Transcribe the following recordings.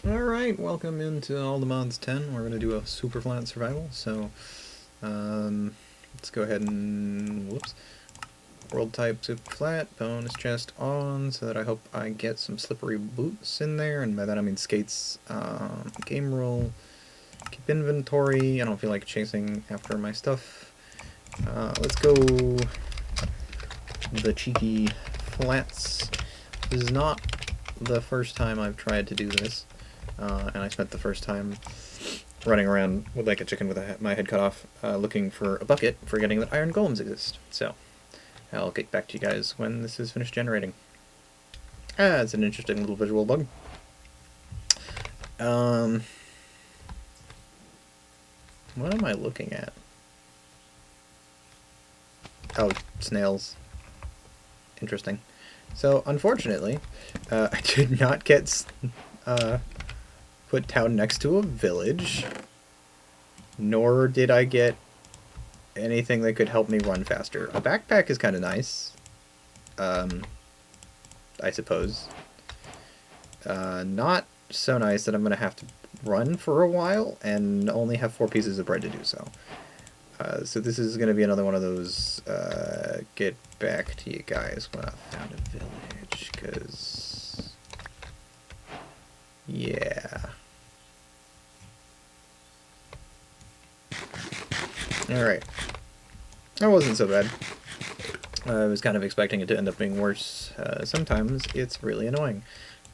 Alright, welcome into All the Mods 10. We're going to do a superflat survival, so let's go ahead and, whoops, world type superflat, bonus chest on, so that I hope I get some slippery boots in there, and by that I mean skates, game rule, keep inventory, I don't feel like chasing after my stuff. Let's go the cheeky flats. This is not the first time I've tried to do this. And I spent the first time running around with like a chicken with my head cut off, looking for a bucket, forgetting that iron golems exist. So, I'll get back to you guys when this is finished generating. It's an interesting little visual bug. What am I looking at? Oh, snails. Interesting. So, unfortunately, I did not get put down next to a village, nor did I get anything that could help me run faster. A backpack is kind of nice, I suppose. Not so nice that I'm going to have to run for a while and only have 4 pieces of bread to do so. So this is going to be another one of those, get back to you guys when I found a village, because, yeah. Alright. That wasn't so bad. I was kind of expecting it to end up being worse. Sometimes it's really annoying.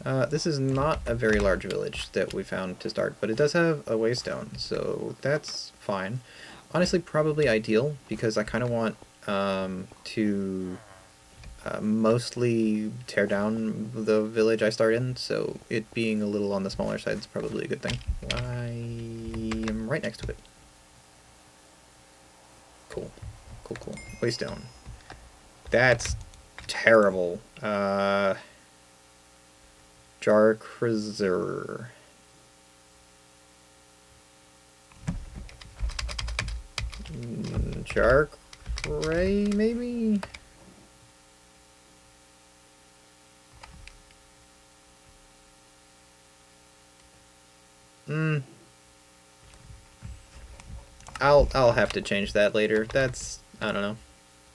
This is not a very large village that we found to start, but it does have a waystone, so that's fine. Honestly, probably ideal, because I kind of want to mostly tear down the village I start in, so it being a little on the smaller side is probably a good thing. I am right next to it. Cool. Cool, cool. Waystone. That's terrible. Jar Cruiser. Jar Cray, maybe? I'll have to change that later. That's, I don't know,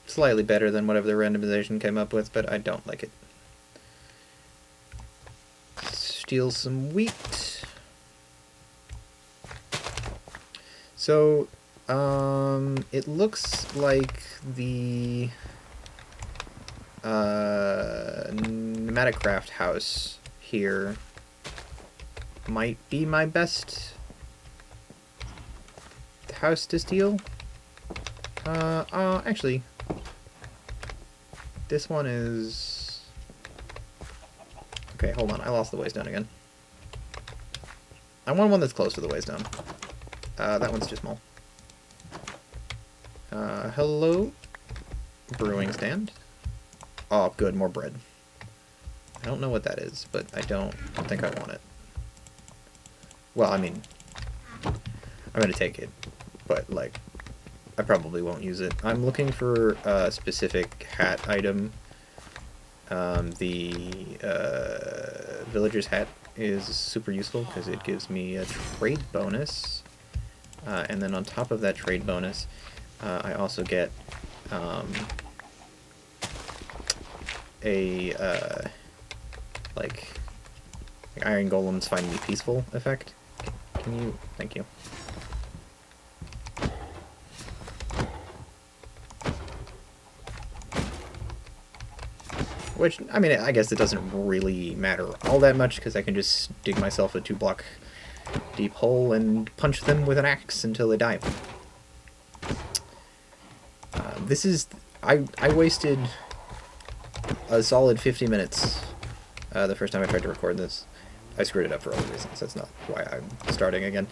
slightly better than whatever the randomization came up with, but I don't like it. Steal some wheat. So, it looks like the pneumatic craft house here might be my best house to steal. Actually, this one is... Okay, hold on, I lost the waystone again. I want one that's close to the waystone. That one's too small. Hello? Brewing stand. Oh, good, more bread. I don't know what that is, but I don't think I want it. Well, I mean, I'm gonna take it, but, like, I probably won't use it. I'm looking for a specific hat item. The villager's hat is super useful because it gives me a trade bonus. And then on top of that trade bonus, I also get a like Iron Golems find me peaceful effect. Can you? Thank you. Which, I mean, I guess it doesn't really matter all that much because I can just dig myself a 2-block deep hole and punch them with an axe until they die. This is... I wasted a solid 50 minutes the first time I tried to record this. I screwed it up for other reasons. That's not why I'm starting again.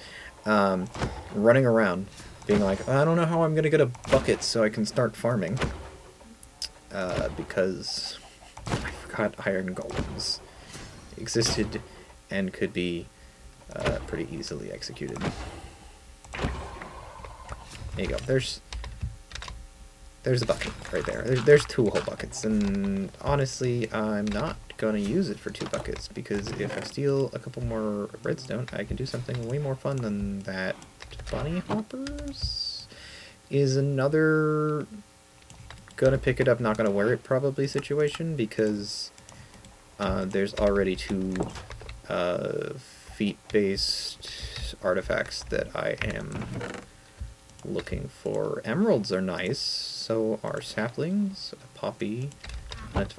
Running around, being like, I don't know how I'm going to get a bucket so I can start farming. Because I forgot iron golems existed and could be pretty easily executed. There you go. There's there's a bucket right there. There's 2 whole buckets, and honestly, I'm not gonna use it for 2 buckets, because if I steal a couple more redstone, I can do something way more fun than that. Bunny hoppers is another gonna pick it up, not gonna wear it probably situation, because there's already 2 feet-based artifacts that I am looking for. Emeralds are nice, so are saplings, a poppy.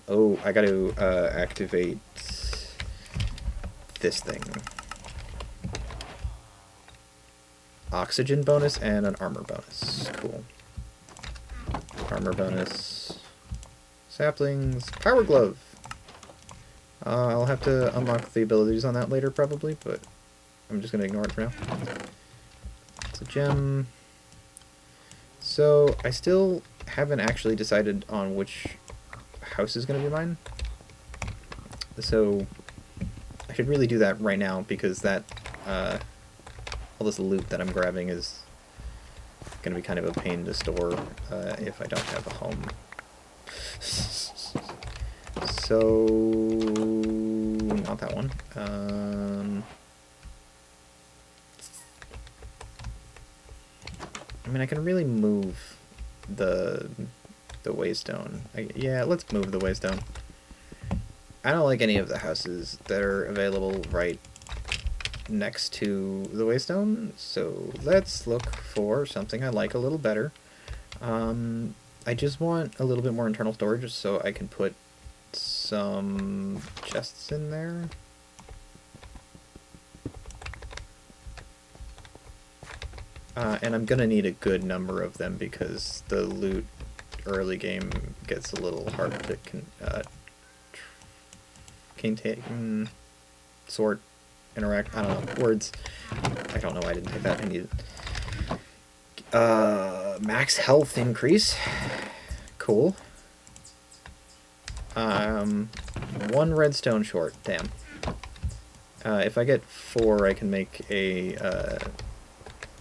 Oh, I gotta activate this thing. Oxygen bonus and an armor bonus. Cool. Armor bonus. Saplings. Power glove! I'll have to unlock the abilities on that later probably, but I'm just gonna ignore it for now. It's a gem. So, I still haven't actually decided on which house is going to be mine. So, I should really do that right now, because that, all this loot that I'm grabbing is going to be kind of a pain to store if I don't have a home. So, not that one. I mean, I can really move the waystone. Yeah, let's move the waystone. I don't like any of the houses that are available right next to the waystone, so let's look for something I like a little better. I just want a little bit more internal storage so I can put some chests in there. And I'm gonna need a good number of them because the loot early game gets a little hard to contain, sort, interact. I don't know, words. I don't know why I didn't take that. I need max health increase. Cool. 1 redstone short. Damn. If I get 4, I can make a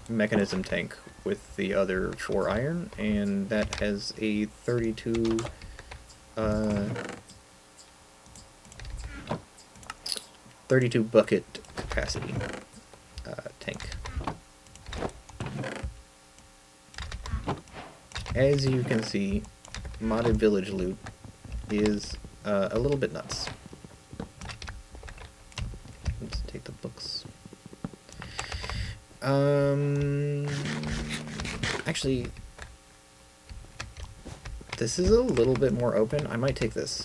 mechanism tank with the other 4 iron, and that has a 32 bucket capacity tank. As you can see, modded village loot is a little bit nuts. Let's take the books. Actually, this is a little bit more open. I might take this.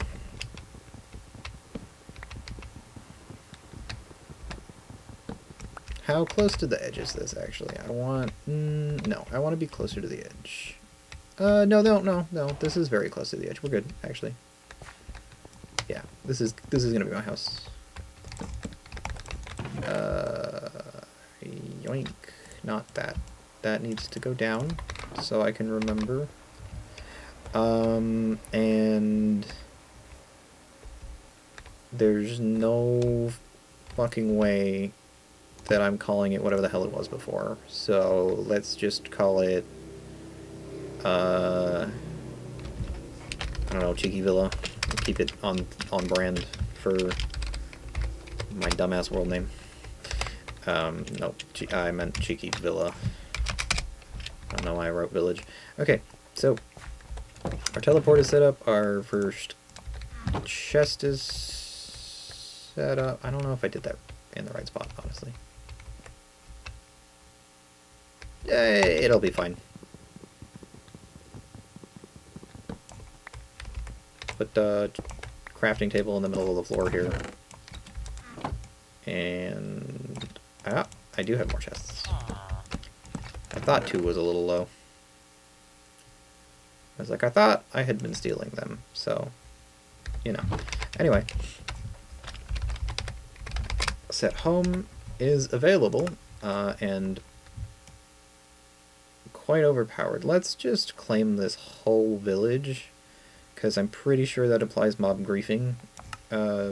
How close to the edge is this, actually? I want... no, I want to be closer to the edge. No. This is very close to the edge. We're good, actually. Yeah, this is gonna be my house. Yoink. Not that. That needs to go down, so I can remember. And... there's no fucking way that I'm calling it whatever the hell it was before. So, let's just call it... I don't know, Cheeky Villa. Keep it on brand for my dumbass world name. No, I meant Cheeky Villa. I don't know why I wrote village. Okay, so our teleport is set up. Our first chest is set up. I don't know if I did that in the right spot, honestly. It'll be fine. Put the crafting table in the middle of the floor here. And... I do have more chests. I thought 2 was a little low. I was like, I thought I had been stealing them, so, you know. Anyway. Set home is available, and quite overpowered. Let's just claim this whole village, because I'm pretty sure that applies mob griefing.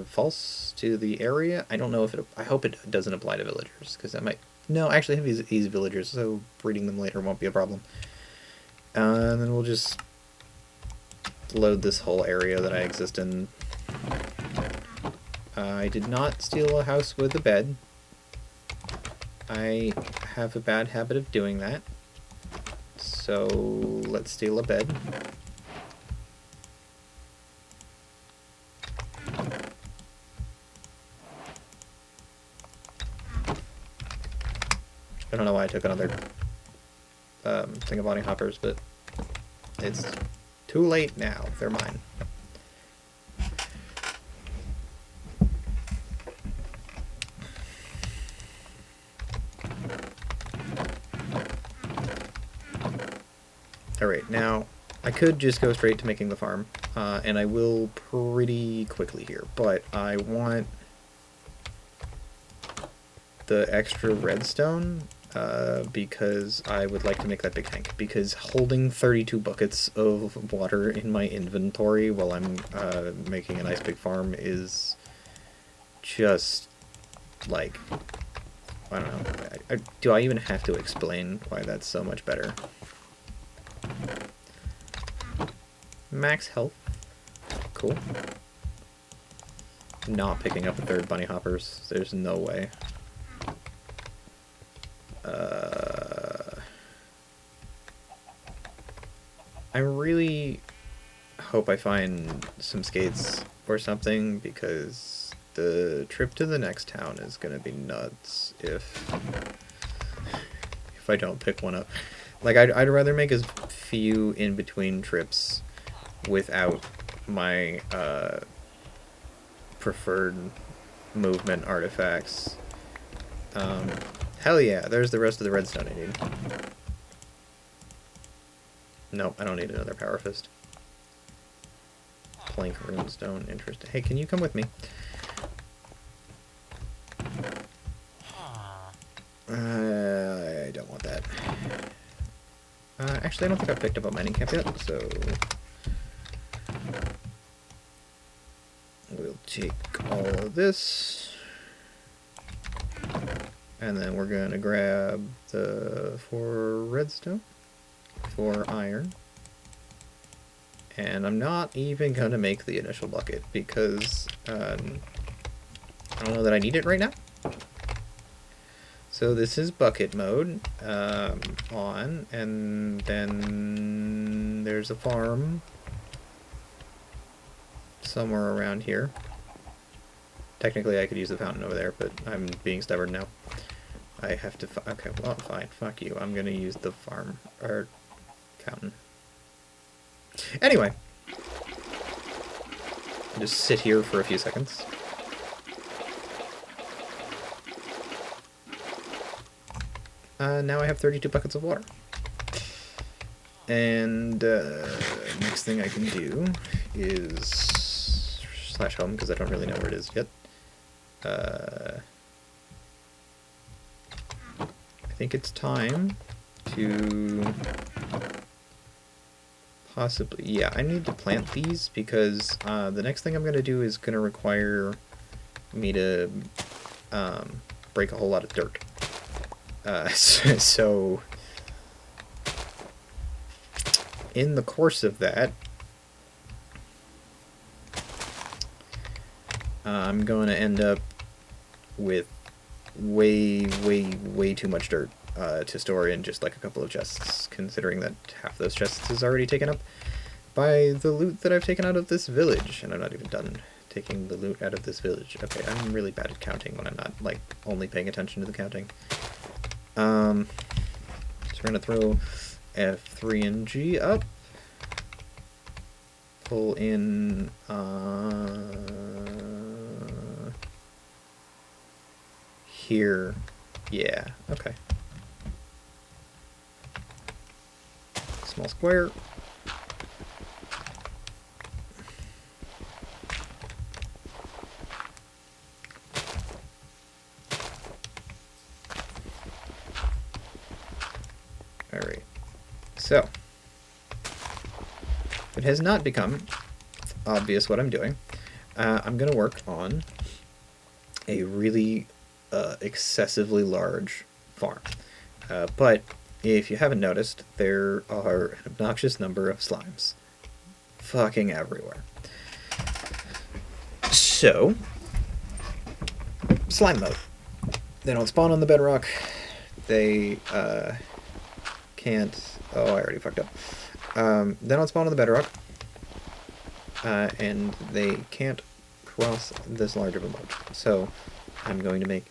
False to the area. I don't know if it... I hope it doesn't apply to villagers, because that might... No, actually I have these villagers, so breeding them later won't be a problem. And then we'll just load this whole area that I exist in. I did not steal a house with a bed. I have a bad habit of doing that. So let's steal a bed. I don't know why I took another thing of bunny hoppers, but it's too late now. They're mine. Alright, now, I could just go straight to making the farm, and I will pretty quickly here, but I want the extra redstone, because I would like to make that big tank, because holding 32 buckets of water in my inventory while I'm making a nice big farm is just, like, I don't know, do I even have to explain why that's so much better? Max health. Cool. Not picking up a third bunny hoppers. There's no way. I really hope I find some skates or something, because the trip to the next town is gonna be nuts if I don't pick one up. Like, I'd rather make as few in-between trips without my preferred movement artifacts. Hell yeah, there's the rest of the redstone I need. Nope, I don't need another power fist. Plank runestone, interesting. Hey, can you come with me? I don't want that. Actually, I don't think I've picked up a mining camp yet, so we'll take all of this, and then we're gonna grab the 4 redstone, 4 iron, and I'm not even gonna make the initial bucket because I don't know that I need it right now. So this is bucket mode on, and then there's a farm somewhere around here. Technically I could use the fountain over there, but I'm being stubborn now. I have to, okay, well, fine, fuck you. I'm gonna use the farm, or fountain. Anyway. I'll just sit here for a few seconds. Now I have 32 buckets of water. And next thing I can do is slash home, because I don't really know where it is yet. I think it's time to possibly, yeah, I need to plant these, because the next thing I'm going to do is going to require me to break a whole lot of dirt. So in the course of that, I'm going to end up with way too much dirt to store in just like a couple of chests, considering that half those chests is already taken up by the loot that I've taken out of this village, and I'm not even done taking the loot out of this village. Okay, I'm really bad at counting when I'm not, like, only paying attention to the counting. So we're going to throw F3 and G up, pull in here, yeah, okay. Small square. Alright, so it has not become obvious what I'm doing. I'm going to work on a really excessively large farm. But if you haven't noticed, there are an obnoxious number of slimes fucking everywhere. So, slime mode. They don't spawn on the bedrock. They can't... Oh, I already fucked up. They don't spawn on the bedrock. And they can't cross this large of a moat. So, I'm going to make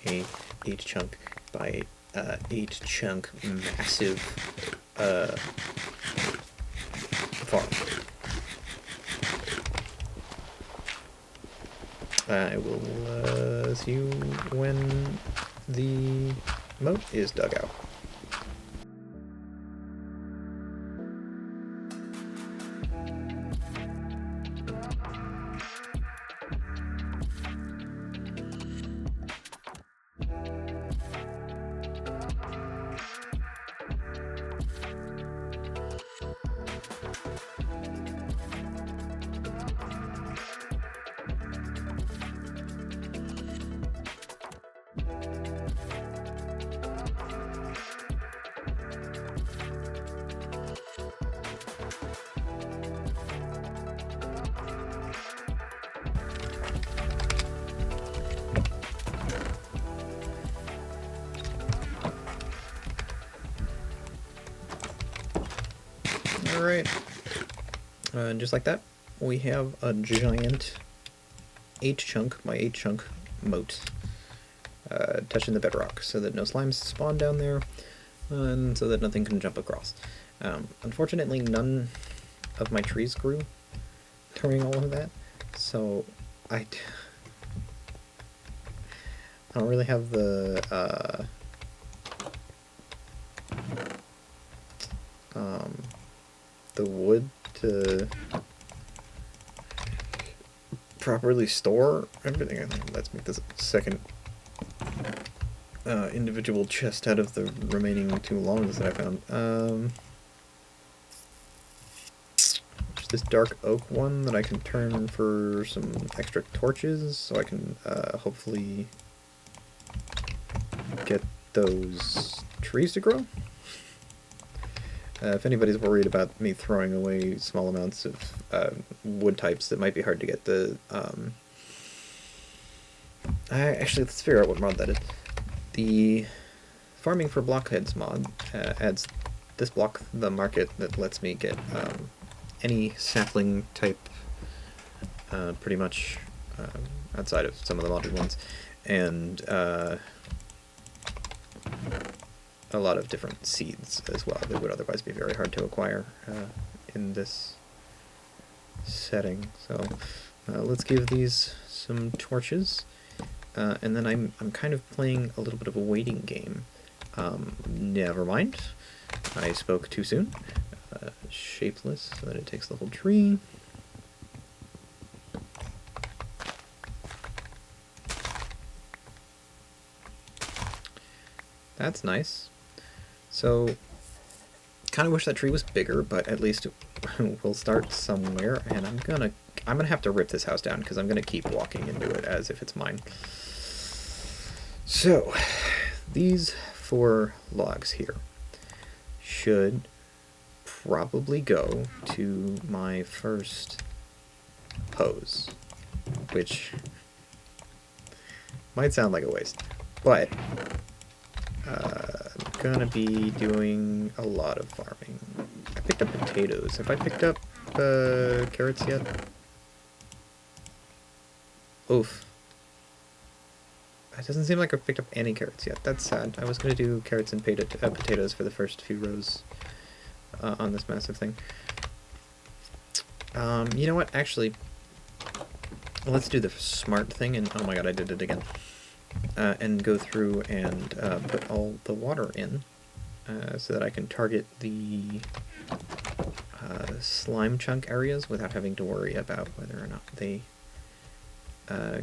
a 8 chunk by 8 chunk massive farm. I will see you when the moat is dug out. Alright, just like that, we have a giant 8 chunk by 8 chunk moat touching the bedrock so that no slimes spawn down there and so that nothing can jump across. Unfortunately, none of my trees grew during all of that, so I don't really have the wood to properly store everything. Let's make this second individual chest out of the remaining 2 logs that I found. Just this dark oak one that I can turn for some extra torches, so I can hopefully get those trees to grow. If anybody's worried about me throwing away small amounts of wood types that might be hard to get, actually, let's figure out what mod that is. The Farming for Blockheads mod adds this block, the market, that lets me get any sapling type, pretty much, outside of some of the modded ones, and a lot of different seeds as well that would otherwise be very hard to acquire in this setting. So let's give these some torches, and then I'm kind of playing a little bit of a waiting game. Never mind, I spoke too soon. Shapeless, so that it takes the whole tree. That's nice. So, kind of wish that tree was bigger, but at least we'll start somewhere. And I'm gonna have to rip this house down because I'm gonna keep walking into it as if it's mine. So, these 4 logs here should probably go to my first hose, which might sound like a waste, but I'm gonna be doing a lot of farming. I picked up potatoes. Have I picked up carrots yet? Oof. It doesn't seem like I've picked up any carrots yet. That's sad. I was gonna do carrots and potatoes for the first few rows on this massive thing. You know what? Actually, let's do the smart thing, and oh my god, I did it again. And go through and put all the water in so that I can target the slime chunk areas without having to worry about whether or not they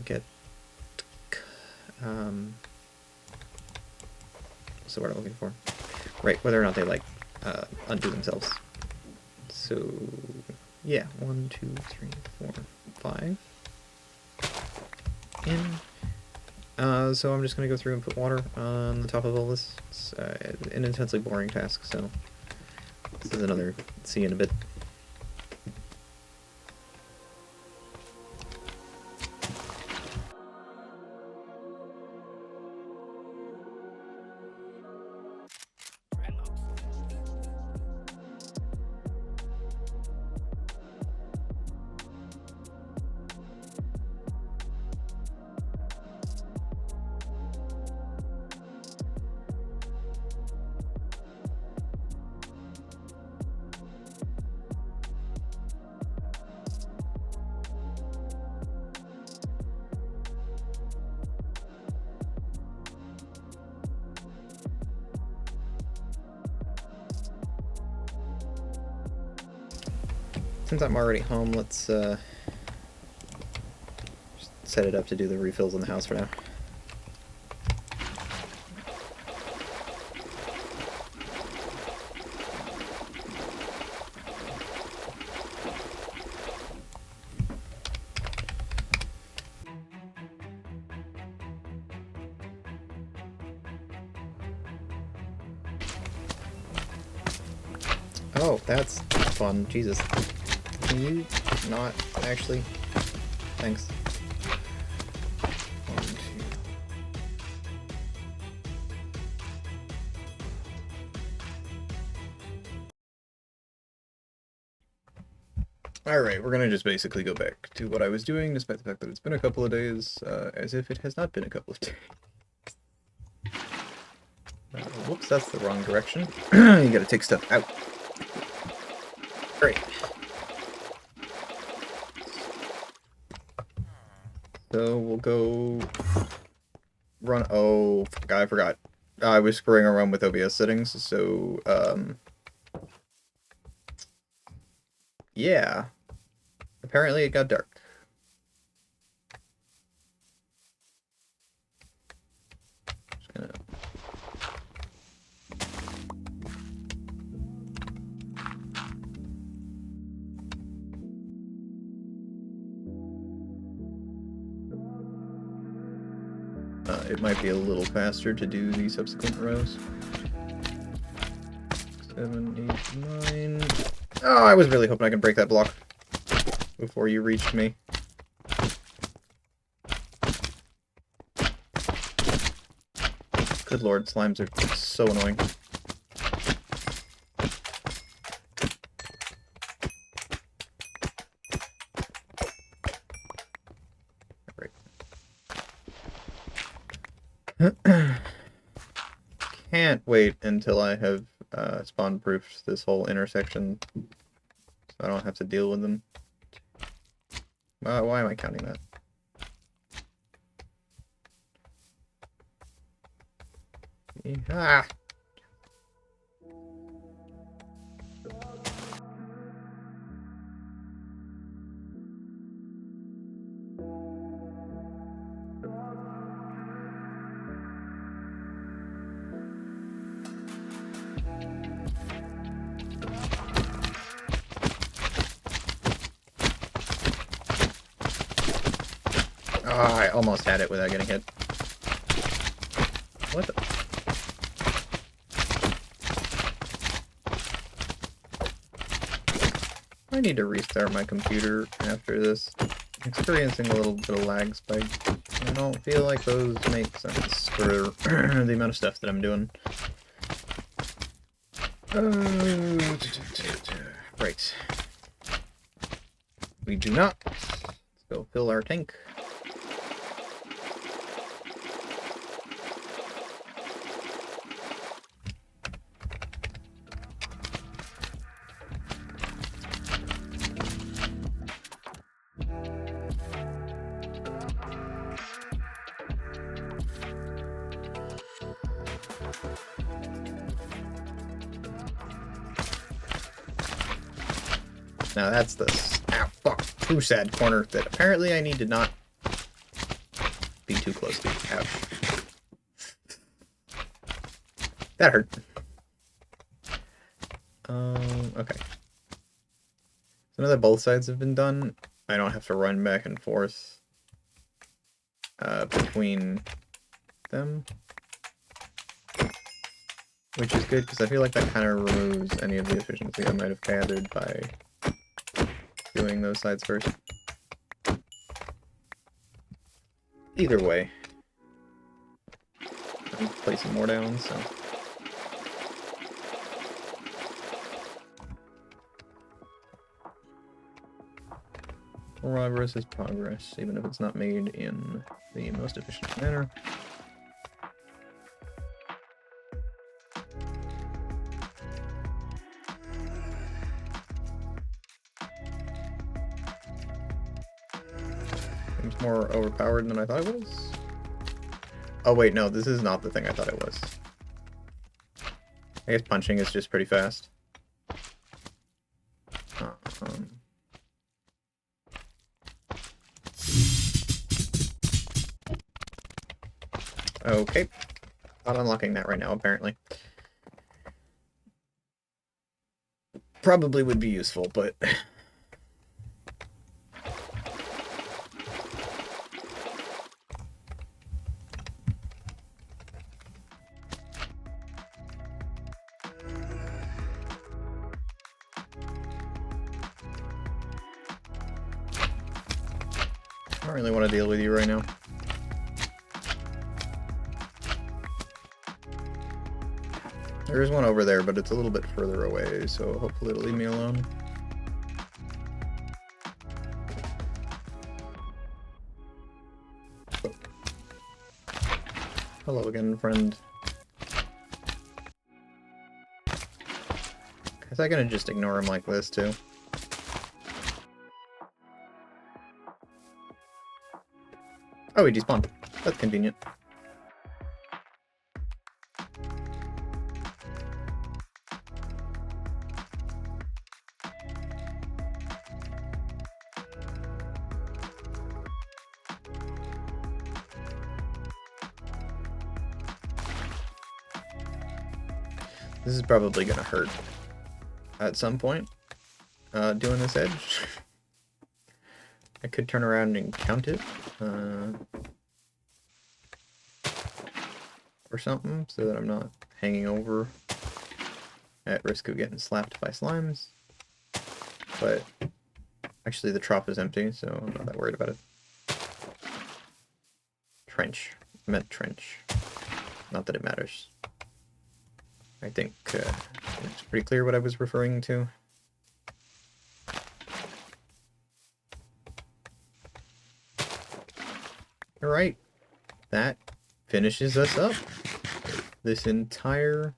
get what's the word I'm looking for? Right, whether or not they like undo themselves. So yeah, 1, 2, 3, 4, 5 in. So I'm just going to go through and put water on the top of all this. It's an intensely boring task, so this is another see in a bit. Since I'm already home, let's just set it up to do the refills in the house for now. Oh, that's fun. Jesus. Can you not actually? Thanks. 1, 2. Alright, we're gonna just basically go back to what I was doing, despite the fact that it's been a couple of days, as if it has not been a couple of days. Whoops, that's the wrong direction. You gotta take stuff out. Great. So we'll go run. Oh, I forgot. I was screwing around with OBS settings, so yeah. Apparently it got dark. Just gonna... it might be a little faster to do the subsequent rows. 7, 8, 9. Oh, I was really hoping I could break that block before you reached me. Good lord, slimes are so annoying. Can't wait until I have spawn-proofed this whole intersection, so I don't have to deal with them. Why am I counting that? Ah! Oh, I almost had it without getting hit. What the? I need to restart my computer after this. I'm experiencing a little bit of lag spike. I don't feel like those make sense for the amount of stuff that I'm doing. Right. We do not. Let's go fill our tank. Now that's the too sad corner that apparently I need to not be too close to. Ouch. That hurt. Okay. So now that both sides have been done, I don't have to run back and forth between them. Which is good, because I feel like that kind of removes any of the efficiency I might have gathered by doing those sides first. Either way, I'm placing more down, so. Progress is progress, even if it's not made in the most efficient manner. Seems more overpowered than I thought it was. Oh wait, no, this is not the thing I thought it was. I guess punching is just pretty fast. Okay. Not unlocking that right now, apparently. Probably would be useful, but... I don't really want to deal with you right now. There is one over there, but it's a little bit further away, so hopefully it'll leave me alone. Oh. Hello again, friend. Is I gonna just ignore him like this, too? Oh, he despawned. That's convenient. This is probably gonna hurt at some point, doing this edge. I could turn around and count it, or something, so that I'm not hanging over at risk of getting slapped by slimes. But actually the trough is empty, so I'm not that worried about it. Trench. I meant trench. Not that it matters. I think it's pretty clear what I was referring to. Alright. That finishes us up. This entire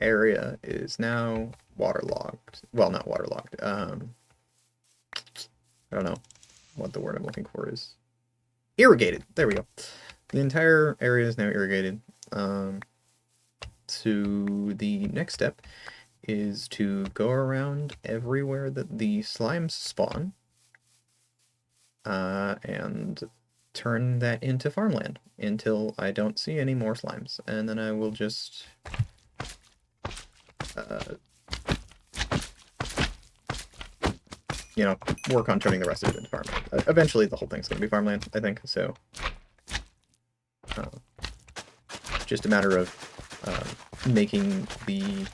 area is now waterlogged. Well, not waterlogged. I don't know what the word I'm looking for is. Irrigated. There we go. The entire area is now irrigated. So the next step is to go around everywhere that the slimes spawn and turn that into farmland until I don't see any more slimes. And then I will just you know, work on turning the rest of it into farmland. Eventually the whole thing's going to be farmland, I think, so just a matter of making the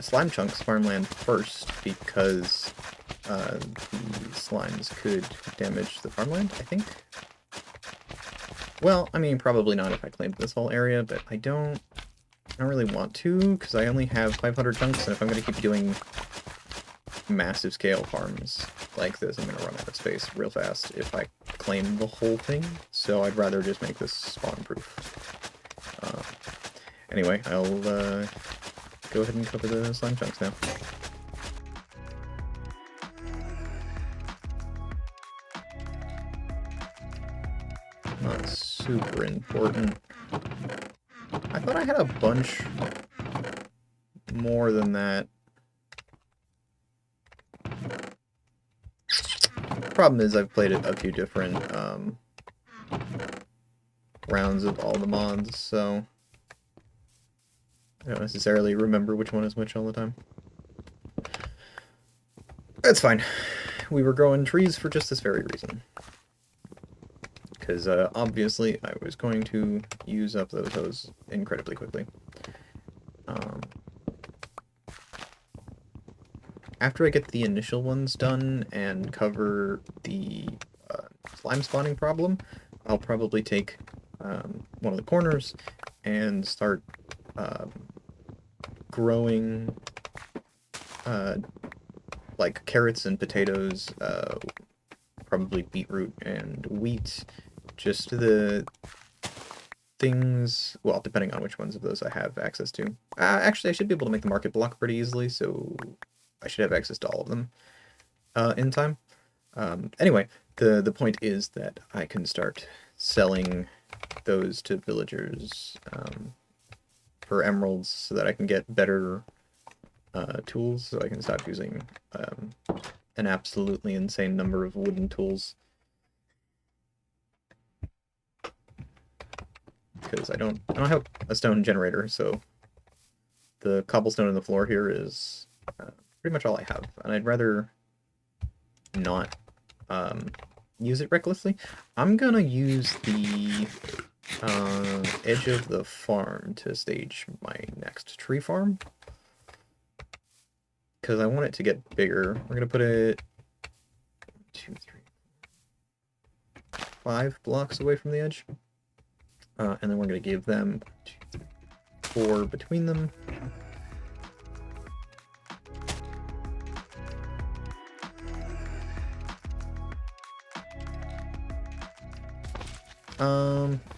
slime chunks farmland first, because the slimes could damage the farmland, I think. Well, I mean, probably not if I claimed this whole area, but I don't really want to, because I only have 500 chunks, and if I'm going to keep doing massive scale farms like this, I'm going to run out of space real fast if I claim the whole thing, so I'd rather just make this spawn-proof. Anyway, I'll go ahead and cover the slime chunks now. Not super important. I thought I had a bunch more than that. Problem is I've played a few different rounds of all the mods, so I don't necessarily remember which one is which all the time. That's fine. We were growing trees for just this very reason. Because obviously I was going to use up those hose incredibly quickly. After I get the initial ones done and cover the slime spawning problem, I'll probably take one of the corners and start growing like carrots and potatoes, probably beetroot and wheat, just the things, well, depending on which ones of those I have access to. Actually, I should be able to make the market block pretty easily, so I should have access to all of them in time. Anyway, the point is that I can start selling those to villagers for emeralds so that I can get better tools, so I can stop using an absolutely insane number of wooden tools. because I don't have a stone generator, so the cobblestone in the floor here is pretty much all I have, and I'd rather not use it recklessly. I'm gonna use the edge of the farm to stage my next tree farm, because I want it to get bigger. We're gonna put it 2, 3, 5 blocks away from the edge, and then we're gonna give them 2, 3, 4 between them.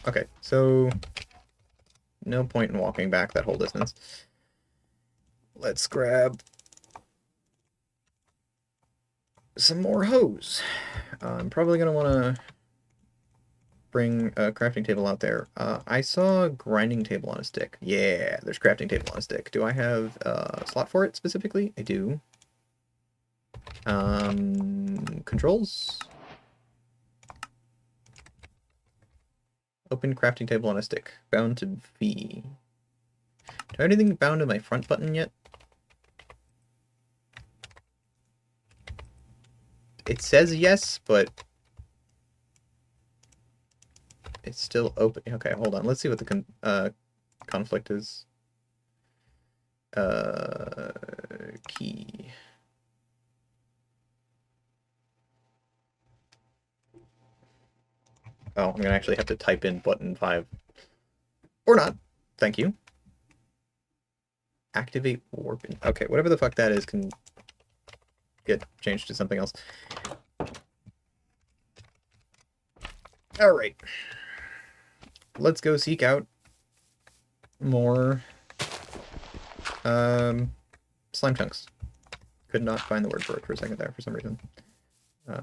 Okay, so no point in walking back that whole distance. Let's grab some more hose. I'm probably going to want to bring a crafting table out there. I saw a grinding table on a stick. Yeah, there's crafting table on a stick. Do I have a slot for it specifically? I do. Controls? Open crafting table on a stick. Bound to V. Do I have anything bound to my front button yet? It says yes, but it's still open. Okay, hold on. Let's see what the conflict is. Key. Oh, I'm gonna actually have to type in button 5. Or not. Thank you. Activate warp. Okay, whatever the fuck that is can get changed to something else. Alright. Let's go seek out more slime chunks. Could not find the word for it for a second there for some reason.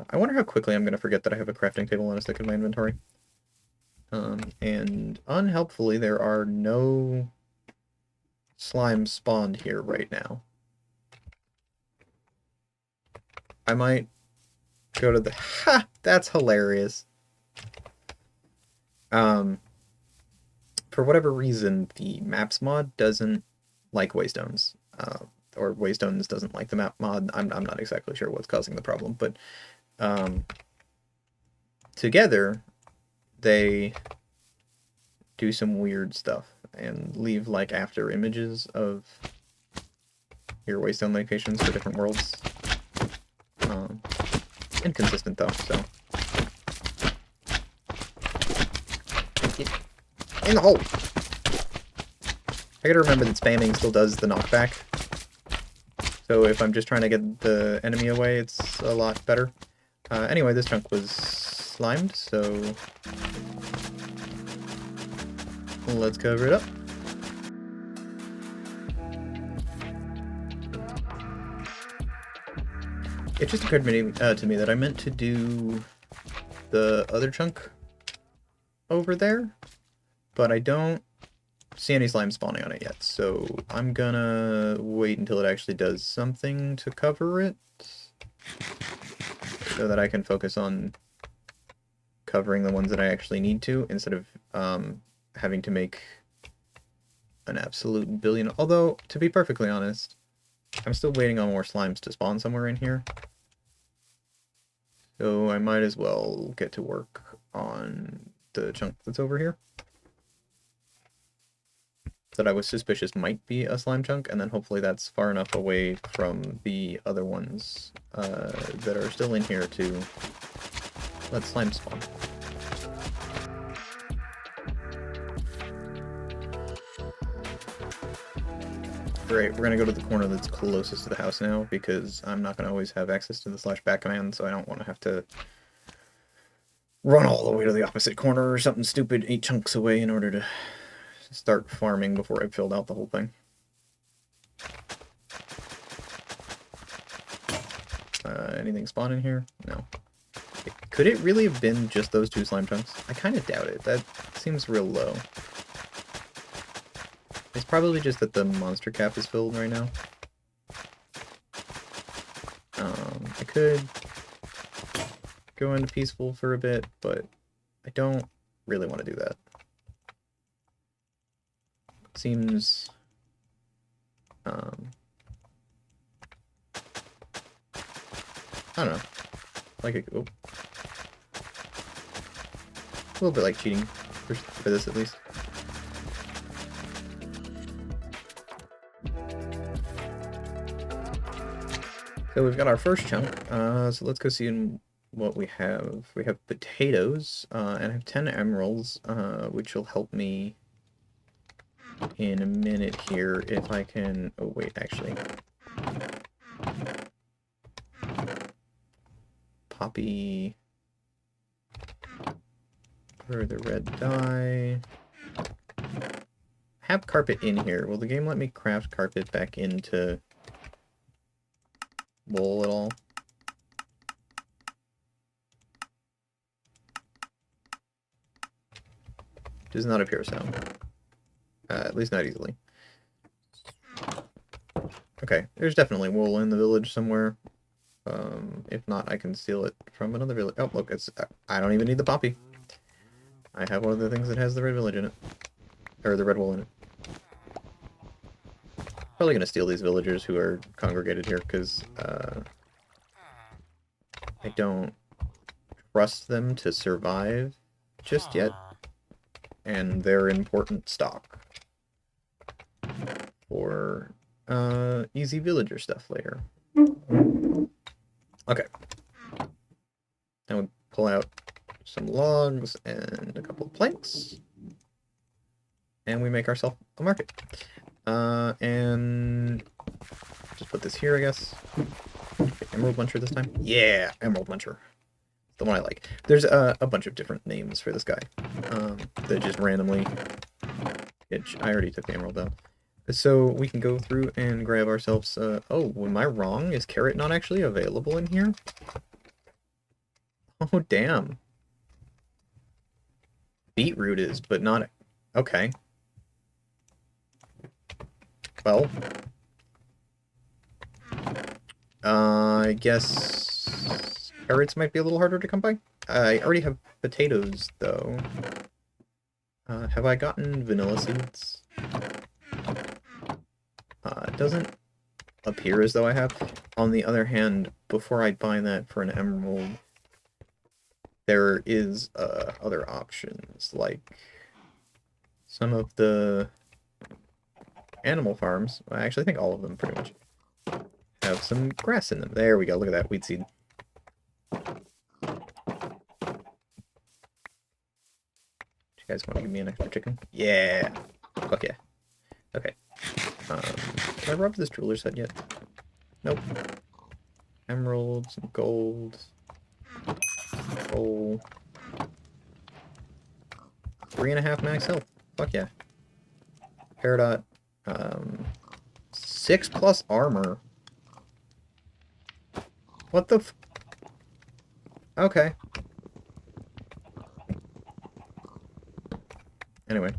I wonder how quickly I'm going to forget that I have a crafting table on a stick in my inventory. And unhelpfully, there are no slimes spawned here right now. I might go to the... Ha! That's hilarious. For whatever reason, the maps mod doesn't like waystones. Or waystones doesn't like the map mod. I'm not exactly sure what's causing the problem, but together they do some weird stuff and leave like after images of your waystone locations for different worlds. Inconsistent though, so get in the hole. I gotta remember that spamming still does the knockback. So if I'm just trying to get the enemy away, it's a lot better. Anyway, this chunk was slimed, so let's cover it up. It just occurred to me that I meant to do the other chunk over there, but I don't see any slime spawning on it yet, so I'm gonna wait until it actually does something to cover it, so that I can focus on covering the ones that I actually need to, instead of having to make an absolute billion. Although, to be perfectly honest, I'm still waiting on more slimes to spawn somewhere in here, so I might as well get to work on the chunk that's over here that I was suspicious might be a slime chunk, and then hopefully that's far enough away from the other ones that are still in here to let slime spawn. Great, we're gonna go to the corner that's closest to the house now, because I'm not gonna always have access to the /back command, so I don't want to have to run all the way to the opposite corner or something stupid 8 chunks away in order to start farming before I've filled out the whole thing. Anything spawn in here? No. Could it really have been just those 2 slime chunks? I kind of doubt it. That seems real low. It's probably just that the monster cap is filled right now. I could go into peaceful for a bit, but I don't really want to do that. seems... I don't know. Like a little bit like cheating for this at least. So we've got our first chunk. So let's go see what we have. We have potatoes, and I have 10 emeralds, which will help me in a minute here if I can... Oh wait, actually. Poppy for the red dye. Have carpet in here. Will the game let me craft carpet back into wool at all? Does not appear so. At least not easily. Okay, there's definitely wool in the village somewhere. If not, I can steal it from another village. Oh, look, I don't even need the poppy. I have one of the things that has the red village in it. Or the red wool in it. Probably gonna steal these villagers who are congregated here, because, I don't trust them to survive just yet. And they're important stock for, easy villager stuff later. Okay. Now we pull out some logs and a couple of planks. And we make ourselves a market. And just put this here, I guess. Okay, Emerald Muncher this time? Yeah, Emerald Muncher. The one I like. There's a bunch of different names for this guy. That just randomly... I already took the emerald though. So we can go through and grab ourselves... oh, am I wrong? Is carrot not actually available in here? Oh, damn. Beetroot is, but not... Okay. Well... I guess... carrots might be a little harder to come by. I already have potatoes, though. Have I gotten vanilla seeds? It doesn't appear as though I have. On the other hand, before I buy that for an emerald, there is other options, like some of the animal farms. I actually think all of them pretty much have some grass in them. There we go, look at that, wheat seed. You guys want to give me an extra chicken? Yeah! Fuck yeah. Okay. Have I robbed this jeweler's hut yet? Nope. Emeralds, some gold. Coal. 3.5 max health. Fuck yeah. Peridot. 6+ armor. What the f... Okay. Anyway.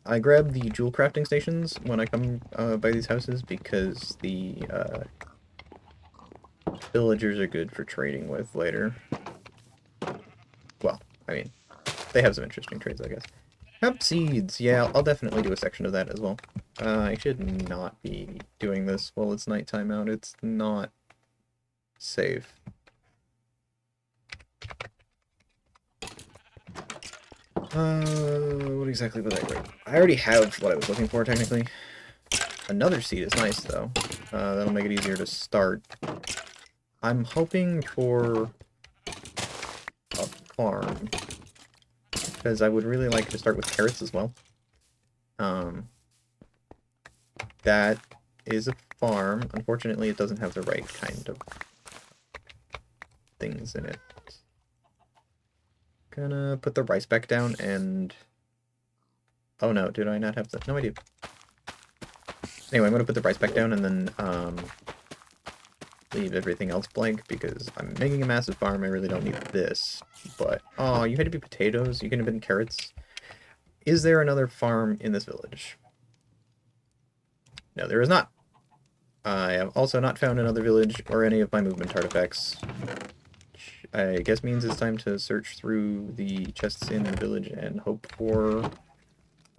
I grab the jewel crafting stations when I come by these houses because the villagers are good for trading with later. Well, I mean, they have some interesting trades, I guess. Hemp seeds! Yeah, I'll definitely do a section of that as well. I should not be doing this while it's nighttime out. It's not safe. What exactly was I doing? I already have what I was looking for, technically. Another seed is nice, though. That'll make it easier to start. I'm hoping for a farm, because I would really like to start with carrots as well. That is a farm. Unfortunately, it doesn't have the right kind of things in it. Gonna put the rice back down and... Oh no, did I not have the... No, I do. Anyway, I'm gonna put the rice back down and then, leave everything else blank because I'm making a massive farm. I really don't need this. But, oh, you had to be potatoes? You could have been carrots? Is there another farm in this village? No, there is not. I have also not found another village or any of my movement artifacts. I guess means it's time to search through the chests in the village and hope for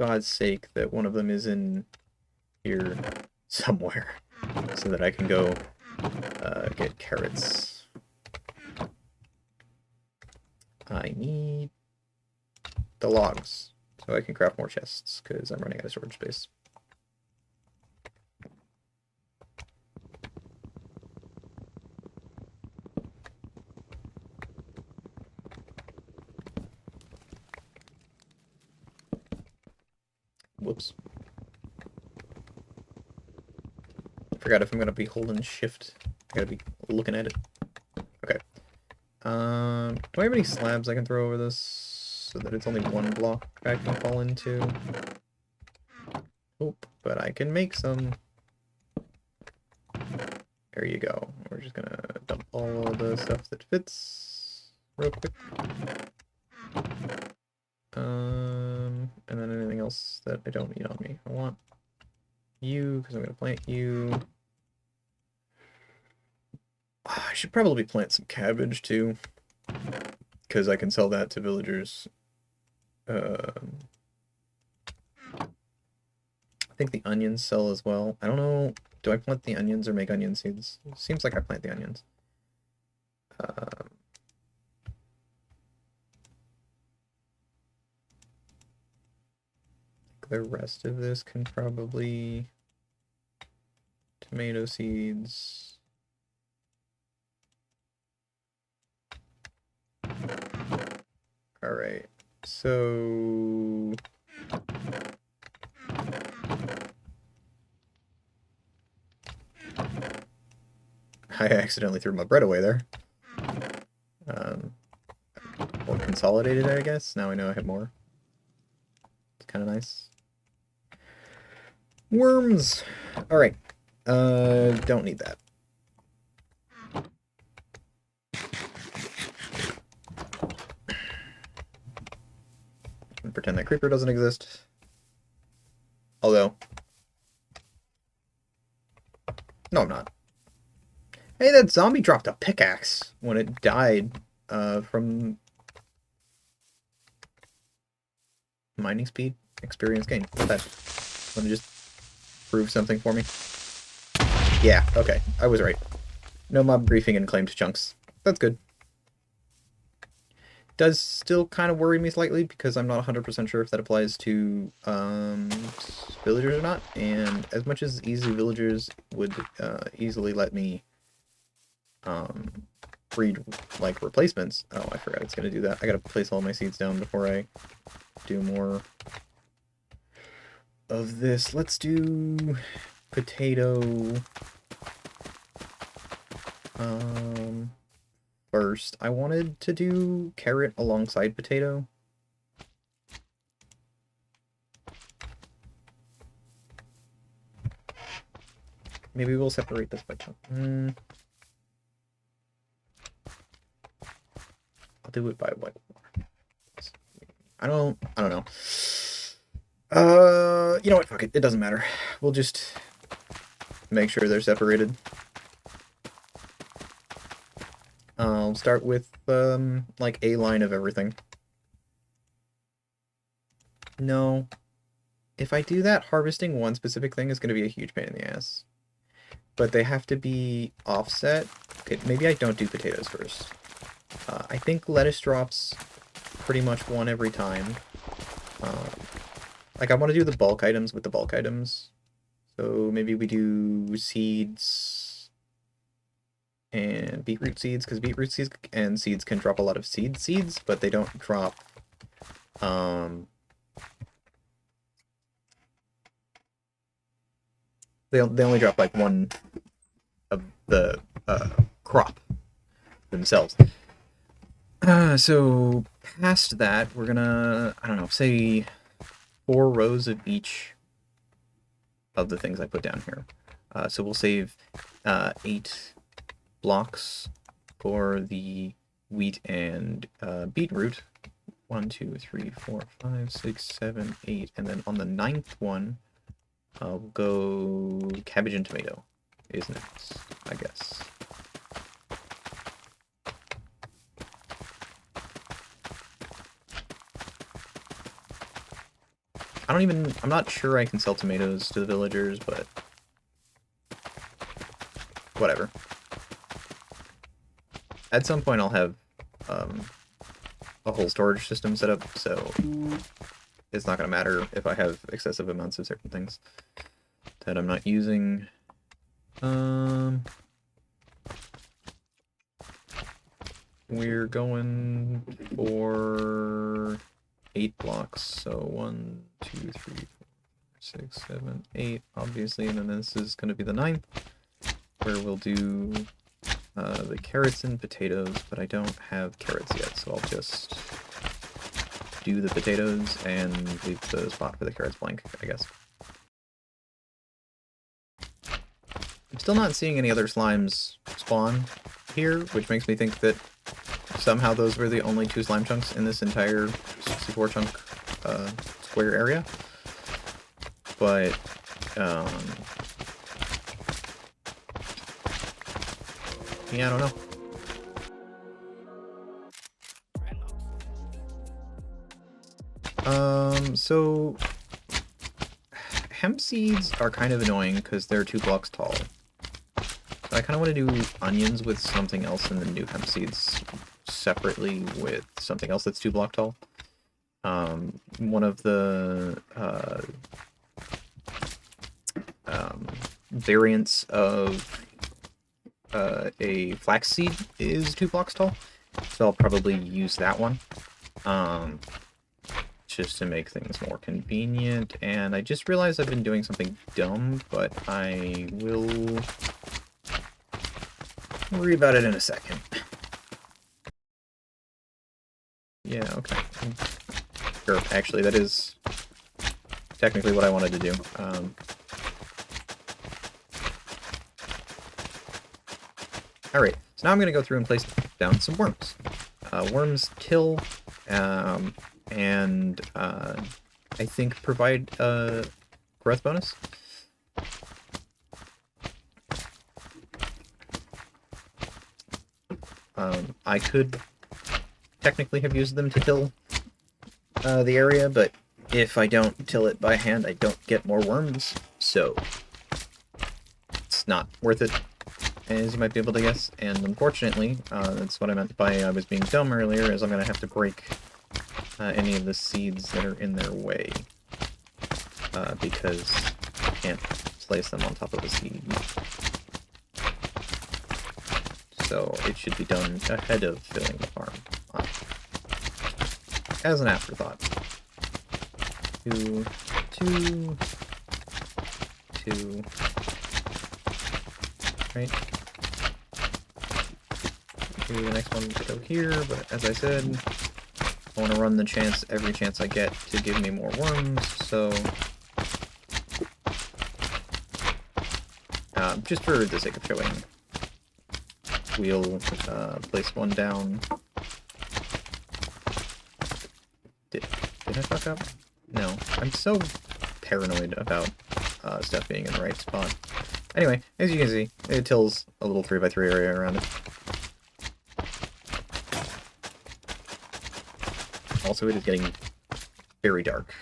God's sake that one of them is in here somewhere so that I can go get carrots. I need the logs so I can craft more chests because I'm running out of storage space. Whoops. Forgot if I'm gonna be holding shift. I gotta be looking at it. Okay. Do I have any slabs I can throw over this so that it's only one block I can fall into? Oop, but I can make some. There you go. We're just gonna dump all of the stuff that fits real quick. And then anything else that I don't need on me. I want you, because I'm gonna plant you. I should probably plant some cabbage too, because I can sell that to villagers. I think the onions sell as well. I don't know. Do I plant the onions or make onion seeds? Seems like I plant the onions. The rest of this can probably tomato seeds. All right, so I accidentally threw my bread away there. Or consolidated, I guess. Now I know I have more. It's kind of nice. Worms! Alright. Don't need that. And pretend that creeper doesn't exist. Although... No, I'm not. Hey, that zombie dropped a pickaxe when it died from mining speed experience gain. What's that? Want to just prove something for me? Yeah, okay. I was right. No mob griefing and claimed chunks. That's good. Does still kind of worry me slightly because I'm not 100% sure if that applies to villagers or not. And as much as easy villagers would easily let me breed like replacements. Oh, I forgot it's gonna do that. I gotta place all my seeds down before I do more of this. Let's do potato first. I wanted to do carrot alongside potato. Maybe we'll separate this by chunk. I'll do it by what? I don't know. You know what? Fuck it. It doesn't matter. We'll just make sure they're separated. I'll start with like a line of everything. No. If I do that, harvesting one specific thing is going to be a huge pain in the ass. But they have to be offset. Okay, maybe I don't do potatoes first. I think lettuce drops pretty much one every time. Like, I want to do the bulk items with the bulk items. So maybe we do seeds and beetroot seeds, because beetroot seeds and seeds can drop a lot of seeds, but they don't drop... They only drop, like, one of the crop themselves. So past that, we're gonna, I don't know, say 4 rows of each of the things I put down here. So we'll save 8 blocks for the wheat and beetroot. 1, 2, 3, 4, 5, 6, 7, 8, and then on the 9th one, we'll go cabbage and tomato is next, I guess. I'm not sure I can sell tomatoes to the villagers, but whatever. At some point I'll have a whole storage system set up, so it's not going to matter if I have excessive amounts of certain things that I'm not using. We're going for 8 blocks, so 1, 2, 3, 4, 6, 7, 8, obviously, and then this is going to be the 9th, where we'll do the carrots and potatoes, but I don't have carrots yet, so I'll just do the potatoes and leave the spot for the carrots blank, I guess. I'm still not seeing any other slimes spawn here, which makes me think that somehow those were the only 2 slime chunks in this entire 64 chunk square area. But, yeah, I don't know. So hemp seeds are kind of annoying because they're 2 blocks tall. So I kind of want to do onions with something else and then do hemp seeds separately with something else that's 2 blocks tall. One of the variants of a flax seed is 2 blocks tall, so I'll probably use that one. Just to make things more convenient, and I just realized I've been doing something dumb, but I will worry about it in a second. Yeah, okay. Sure, actually, that is technically what I wanted to do. Alright, so now I'm going to go through and place down some worms. Worms till, and I think provide a growth bonus. I could technically have used them to till the area, but if I don't till it by hand, I don't get more worms, so it's not worth it, as you might be able to guess. And unfortunately, that's what I meant by I was being dumb earlier, is I'm going to have to break any of the seeds that are in their way, because I can't place them on top of a seed. So it should be done ahead of filling the farm, as an afterthought. 2, 2, 2, right? Maybe the next one would go here, but as I said, I want to run the chance, every chance I get, to give me more worms, so just for the sake of showing, we'll place one down. Did I fuck up? No. I'm so paranoid about stuff being in the right spot. Anyway, as you can see, it tills a little 3x3 area around it. Also, it is getting very dark.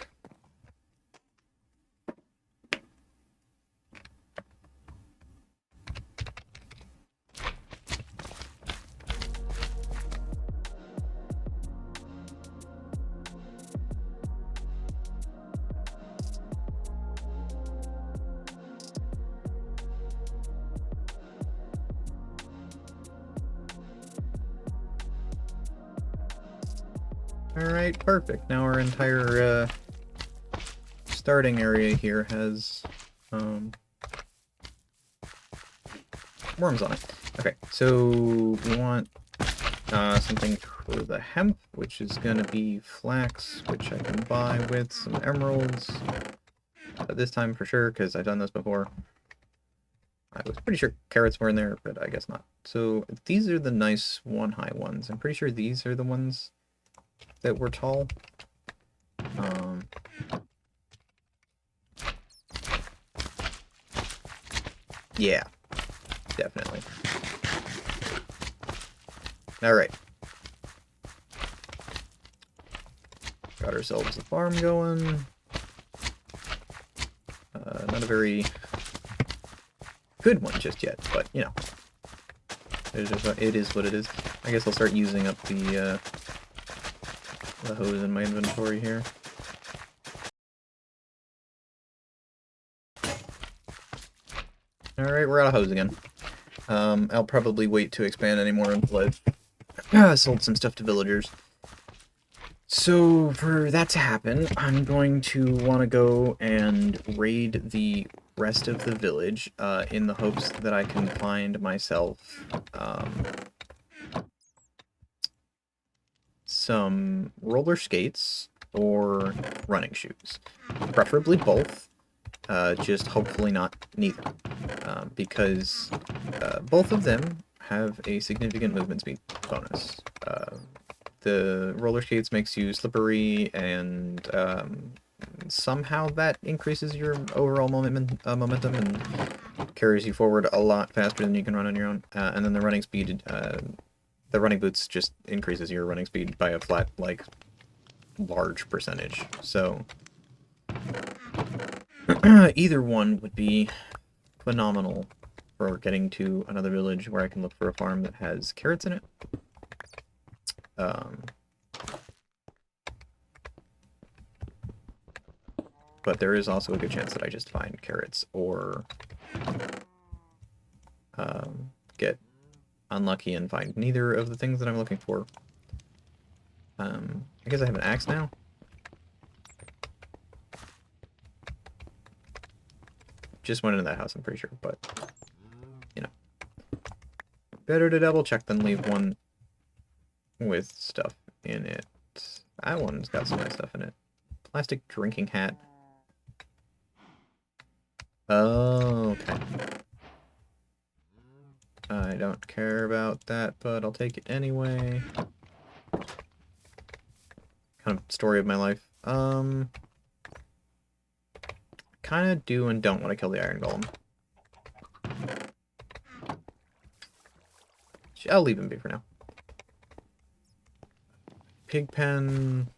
Alright, perfect. Now our entire starting area here has worms on it. Okay, so we want something for the hemp, which is going to be flax, which I can buy with some emeralds. This time for sure, because I've done this before. I was pretty sure carrots were in there, but I guess not. So these are the nice 1-high ones. I'm pretty sure these are the ones that were tall. Yeah, definitely. Alright. Got ourselves a farm going. not a very good one just yet, but, you know. It is what it is. I guess I'll start using up the hose in my inventory here. Alright, we're out of hose again. I'll probably wait to expand anymore until I've sold some stuff to villagers. So, for that to happen, I'm going to want to go and raid the rest of the village in the hopes that I can find myself some roller skates or running shoes. Preferably both, just hopefully not neither, because both of them have a significant movement speed bonus. The roller skates makes you slippery, and somehow that increases your overall momentum and carries you forward a lot faster than you can run on your own. And then the running speed, the running boots just increases your running speed by a flat, like, large percentage. So either one would be phenomenal for getting to another village where I can look for a farm that has carrots in it. But there is also a good chance that I just find carrots or get unlucky and find neither of the things that I'm looking for. I guess I have an axe now. Just went into that house, I'm pretty sure, but, you know. Better to double check than leave one with stuff in it. That one's got some nice stuff in it. Plastic drinking hat. Oh, okay. I don't care about that, but I'll take it anyway. Kind of story of my life. Kind of do and don't want to kill the iron golem. I'll leave him be for now. Pig pen.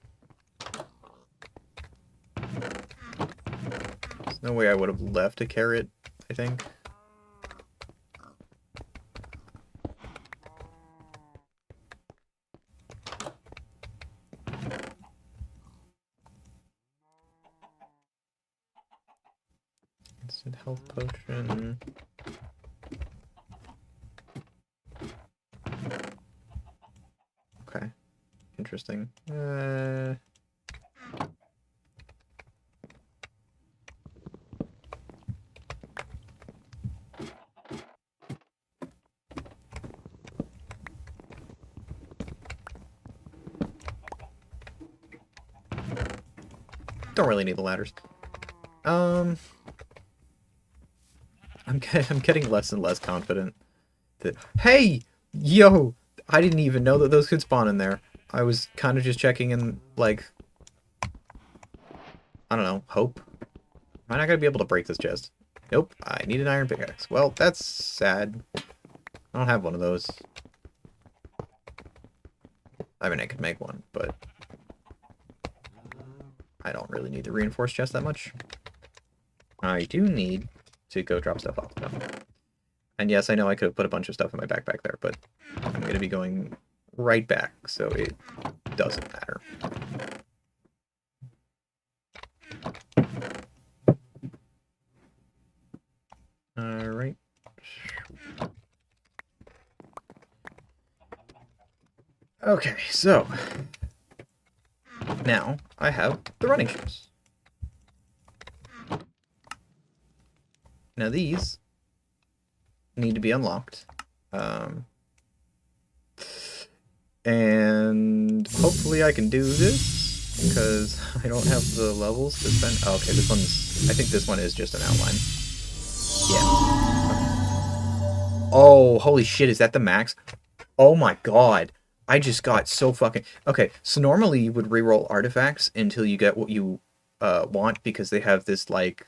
There's no way I would have left a carrot, I think. Instant health potion. Okay. Interesting. Don't really need the ladders. I'm getting less and less confident that, hey, yo, I didn't even know that those could spawn in there. I was kind of just checking in, like, I don't know, hope. Am I not gonna be able to break this chest? Nope, I need an iron pickaxe. Well, that's sad. I don't have one of those. I mean, I could make one, but I don't really need the reinforced chest that much. I do need to go drop stuff off, though. And yes, I know I could have put a bunch of stuff in my backpack there, but I'm going to be going right back, so it doesn't matter. Alright. Okay, so now I have the running shoes. Now these need to be unlocked. And hopefully I can do this, because I don't have the levels to spend. Oh, okay, this one's, I think this one is just an outline. Yeah. Oh, holy shit, is that the max? Oh my god. I just got so fucking... Okay, so normally you would reroll artifacts until you get what you want, because they have this, like,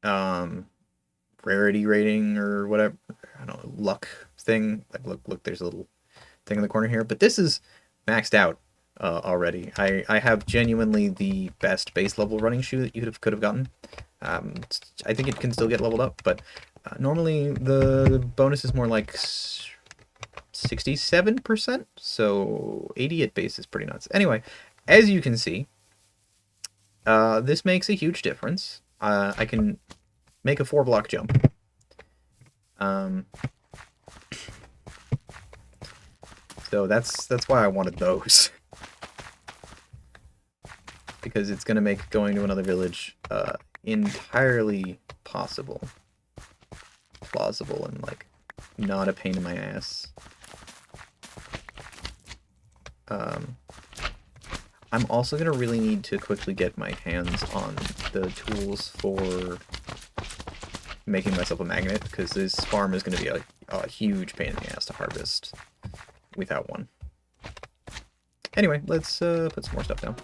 rarity rating or whatever. I don't know, luck thing. Like, look, there's a little thing in the corner here. But this is maxed out already. I have genuinely the best base level running shoe that you could have gotten. I think it can still get leveled up, but normally the bonus is more like 67%, so 80 at base is pretty nuts. Anyway, as you can see, this makes a huge difference. I can make a 4-block jump. So that's why I wanted those. Because it's going to make going to another village entirely possible. Plausible and, like, not a pain in my ass. I'm also going to really need to quickly get my hands on the tools for making myself a magnet, because this farm is going to be a huge pain in the ass to harvest without one. Anyway, let's put some more stuff down.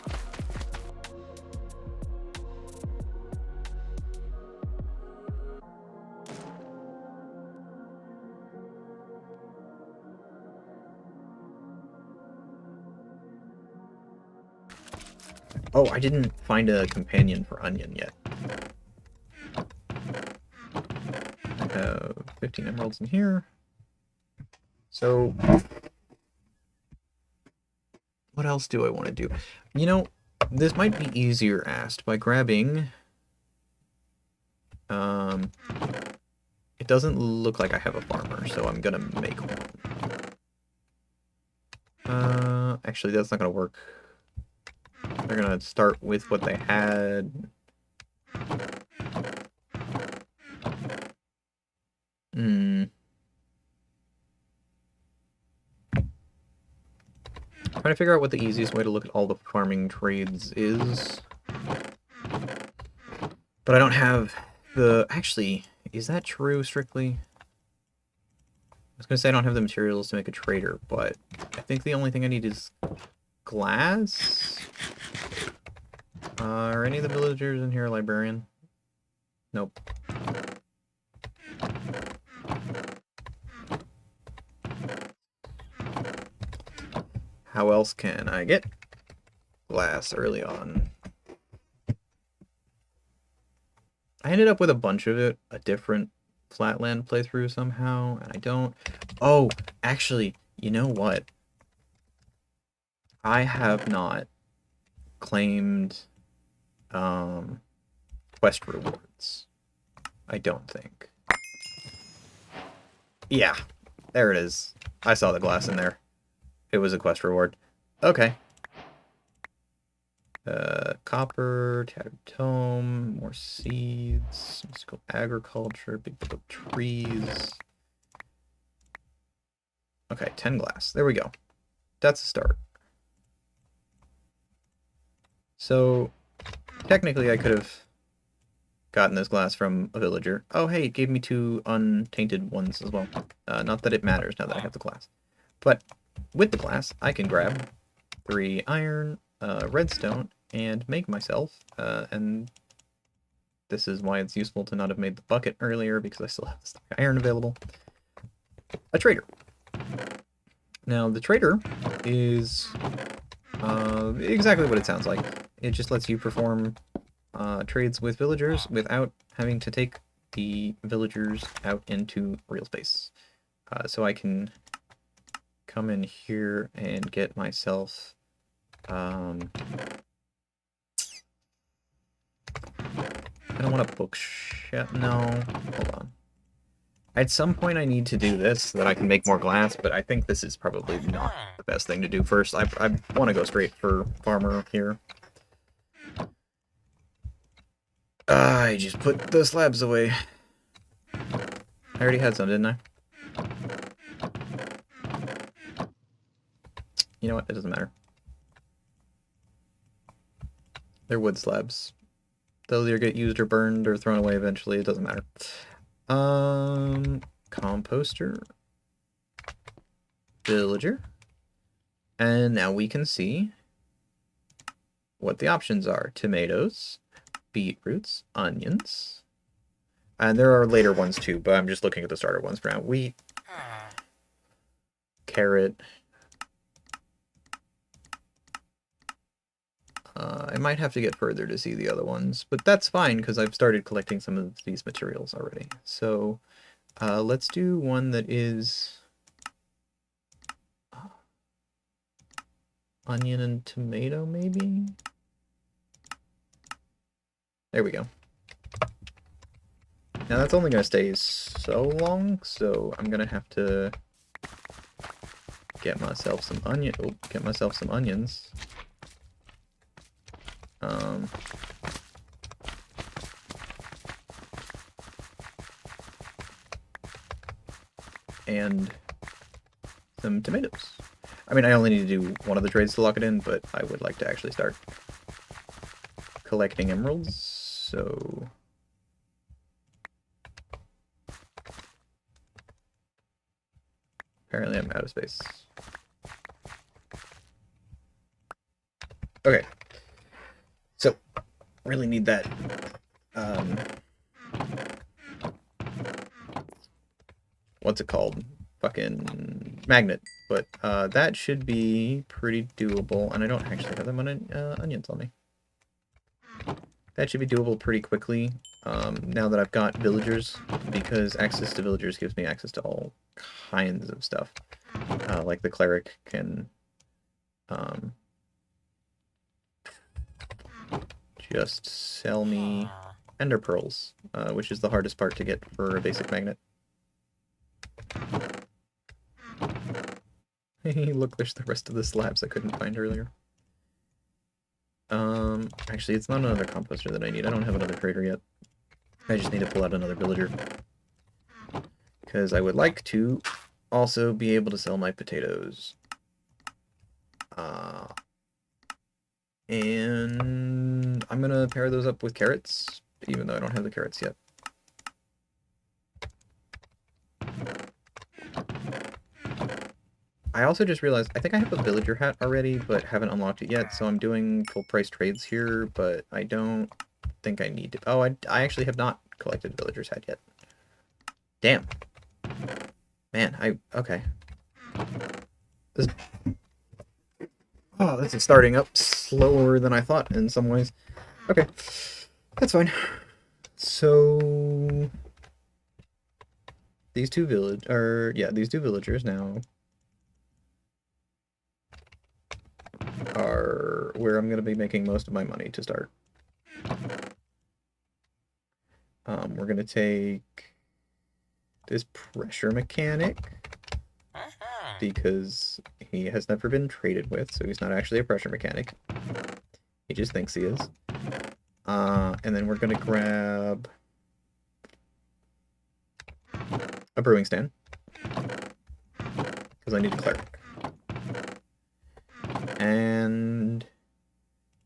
Oh, I didn't find a companion for Onion yet. I have 15 emeralds in here. So, what else do I want to do? You know, this might be easier asked by grabbing... it doesn't look like I have a farmer, so I'm gonna make one. Actually, that's not gonna work. They're gonna start with what they had. Trying to figure out what the easiest way to look at all the farming trades is. But I don't have the... Actually, is that true, strictly? I was going to say I don't have the materials to make a trader, but I think the only thing I need is glass? Are any of the villagers in here a librarian? Nope. How else can I get glass early on? I ended up with a bunch of it, a different Flatland playthrough somehow, and I don't... Oh, actually, you know what? I have not claimed quest rewards. I don't think. Yeah, there it is. I saw the glass in there. It was a quest reward. Okay. Copper, tattered tome, more seeds, mystical agriculture, big book of trees. Okay, 10 glass. There we go. That's a start. So, technically I could have gotten this glass from a villager. Oh, hey, it gave me 2 untainted ones as well. Not that it matters now that I have the glass. But with the glass, I can grab 3 iron, redstone, and make myself, and this is why it's useful to not have made the bucket earlier, because I still have the iron available, a trader. Now, the trader is exactly what it sounds like. It just lets you perform trades with villagers without having to take the villagers out into real space. So I can come in here and get myself I don't want a bookshelf. No, hold on. At some point I need to do this so that I can make more glass, but I think this is probably not the best thing to do first. I want to go straight for farmer here. I just put the slabs away. I already had some, didn't I? You know what? It doesn't matter. They're wood slabs. They'll either get used or burned or thrown away eventually. It doesn't matter. Composter. Villager. And now we can see what the options are. Tomatoes, beetroots, onions. And there are later ones too, but I'm just looking at the starter ones for now. Wheat. Carrot. I might have to get further to see the other ones, but that's fine because I've started collecting some of these materials already. So let's do one that is onion and tomato, maybe? There we go. Now that's only going to stay so long, so I'm going to have to get myself some onions. And some tomatoes. I mean, I only need to do one of the trades to lock it in, but I would like to actually start collecting emeralds, so... Apparently I'm out of space. Okay. So, really need that, what's it called? Fucking magnet. But, that should be pretty doable, and I don't actually have that many, onions on me. That should be doable pretty quickly, now that I've got villagers, because access to villagers gives me access to all kinds of stuff. Like the cleric can just sell me ender pearls, which is the hardest part to get for a basic magnet. Look, there's the rest of the slabs I couldn't find earlier. Actually, it's not another composter that I need. I don't have another trader yet. I just need to pull out another villager. Because I would like to also be able to sell my potatoes. And I'm going to pair those up with carrots, even though I don't have the carrots yet. I also just realized, I think I have a villager hat already, but haven't unlocked it yet, so I'm doing full price trades here, but I don't think I need to. Oh, I actually have not collected villager's hat yet. Damn. Man, okay. This is starting up slower than I thought in some ways. Okay, that's fine. So these two villagers now are where I'm going to be making most of my money to start. We're going to take this pressure mechanic because he has never been traded with, so he's not actually a pressure mechanic. He just thinks he is. And then we're going to grab a brewing stand because I need a cleric. And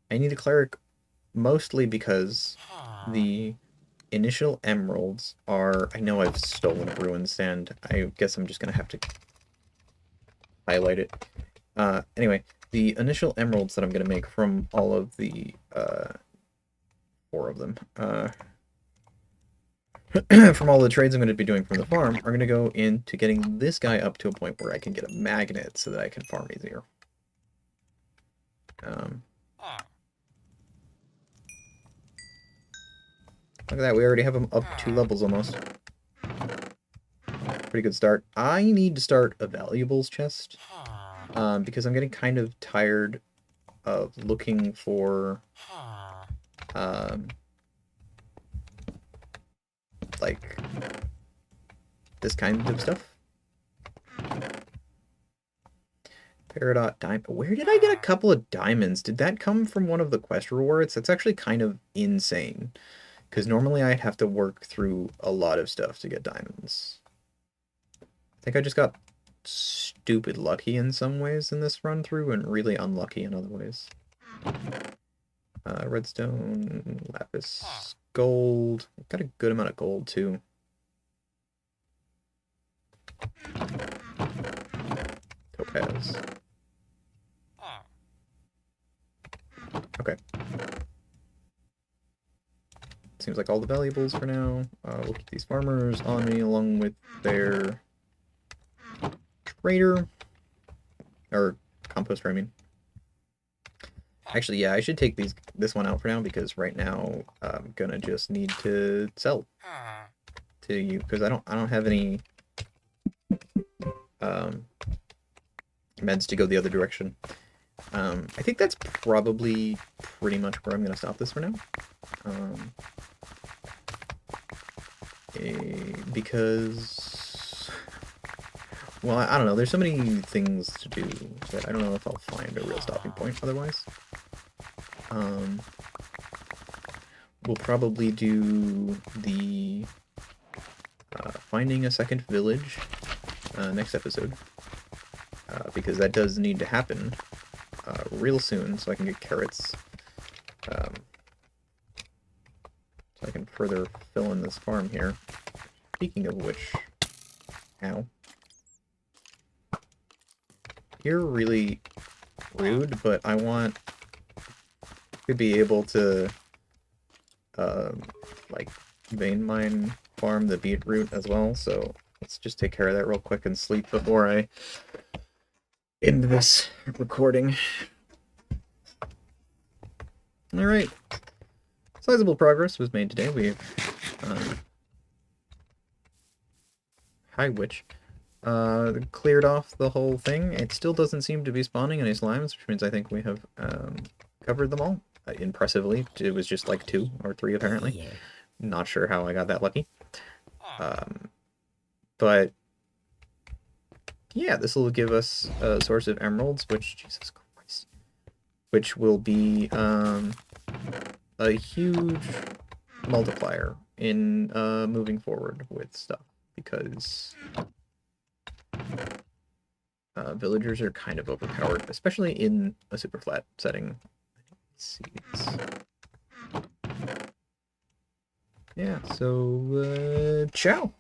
I need a cleric mostly because the initial emeralds are... I know I've stolen a brewing stand. I guess I'm just going to have to highlight it. Anyway, the initial emeralds that I'm going to make from all of the 4 of them, from all the trades I'm going to be doing from the farm, are going to go into getting this guy up to a point where I can get a magnet so that I can farm easier. Look at that, we already have him up 2 levels almost. Pretty good start. I need to start a valuables chest, because I'm getting kind of tired of looking for, like, this kind of stuff. Peridot diamond. Where did I get a couple of diamonds? Did that come from one of the quest rewards? That's actually kind of insane. Because normally I'd have to work through a lot of stuff to get diamonds. I think I just got stupid lucky in some ways in this run through and really unlucky in other ways. Redstone, lapis, gold. I've got a good amount of gold too. Topaz. Okay. Seems like all the valuables for now. We'll keep these farmers on me along with their trader. Or composter, I mean. Actually, yeah, I should take this one out for now because right now I'm gonna just need to sell to you because I don't have any um, meds to go the other direction. I think that's probably pretty much where I'm gonna stop this for now. Um, because, well, I don't know. There's so many things to do that I don't know if I'll find a real stopping point otherwise. We'll probably do the finding a second village next episode, because that does need to happen real soon so I can get carrots. So I can further fill in this farm here. Speaking of which, ow. You're really rude, but I want to be able to, like, vein mine farm the beetroot as well, so let's just take care of that real quick and sleep before I end this recording. Alright. Sizable progress was made today. We've, hi, witch. Cleared off the whole thing. It still doesn't seem to be spawning any slimes, which means I think we have covered them all impressively. It was just like 2 or 3 apparently. Yeah. Not sure how I got that lucky. But yeah, this will give us a source of emeralds, which, Jesus Christ, which will be a huge multiplier in moving forward with stuff, because villagers are kind of overpowered, especially in a super flat setting. Seeds. Yeah, so ciao.